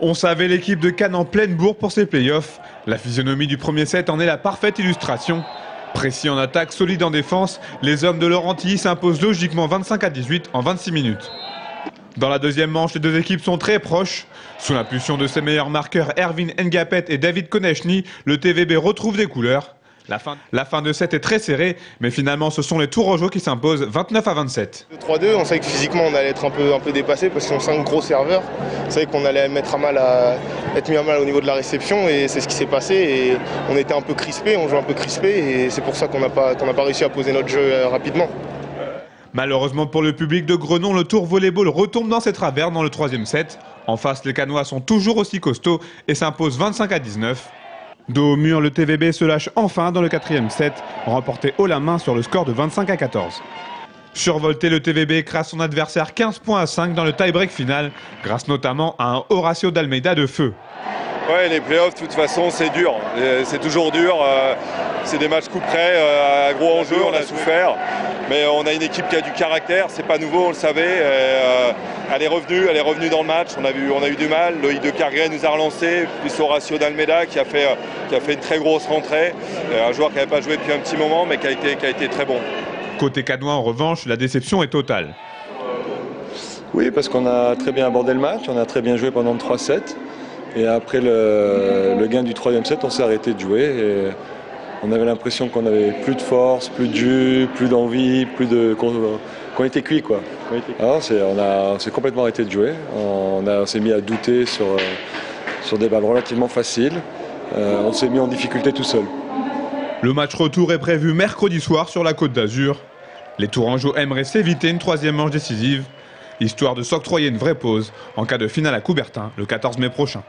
On savait l'équipe de Cannes en pleine bourre pour ses playoffs. La physionomie du premier set en est la parfaite illustration. Précis en attaque, solide en défense, les hommes de Laurentille s'imposent logiquement 25-18 en 26 minutes. Dans la deuxième manche, les deux équipes sont très proches. Sous l'impulsion de ses meilleurs marqueurs Erwin Ngapet et David Konechny, le TVB retrouve des couleurs. La fin de set est très serrée, mais finalement ce sont les Tourangeaux qui s'imposent 29-27. 3-2, on savait que physiquement on allait être un peu dépassé parce qu'ils sont 5 gros serveurs. On savait qu'on allait être mis à mal au niveau de la réception et c'est ce qui s'est passé. Et on était un peu crispé, on joue un peu crispé et c'est pour ça qu'on n'a pas réussi à poser notre jeu rapidement. Malheureusement pour le public de Grenon, le tour volleyball retombe dans ses travers dans le troisième set. En face, les Cannois sont toujours aussi costauds et s'imposent 25-19. Dos au mur, le TVB se lâche enfin dans le quatrième set, remporté haut la main sur le score de 25-14. Survolté, le TVB écrase son adversaire 15 points à 5 dans le tie-break final, grâce notamment à un Horacio d'Almeida de feu. Ouais, les playoffs, de toute façon, c'est dur. C'est toujours dur. C'est des matchs coup près, à gros enjeux, on a souffert. Mais on a une équipe qui a du caractère, c'est pas nouveau, on le savait. Elle est revenue dans le match. On a eu du mal. Loïc de Cargret nous a relancé, plus Horacio d'Almeida qui a fait une très grosse rentrée. Un joueur qui n'avait pas joué depuis un petit moment, mais qui a été très bon. Côté Cannois, en revanche, la déception est totale. Oui, parce qu'on a très bien abordé le match, on a très bien joué pendant 3 sets. Et après le gain du troisième set, on s'est arrêté de jouer. Et on avait l'impression qu'on avait plus de force, plus de jus, plus d'envie, qu'on était cuit, quoi. Alors, on s'est complètement arrêté de jouer. On s'est mis à douter sur des balles relativement faciles. On s'est mis en difficulté tout seul. Le match retour est prévu mercredi soir sur la Côte d'Azur. Les Tourangeaux aimeraient s'éviter une troisième manche décisive, histoire de s'octroyer une vraie pause en cas de finale à Coubertin le 14 mai prochain.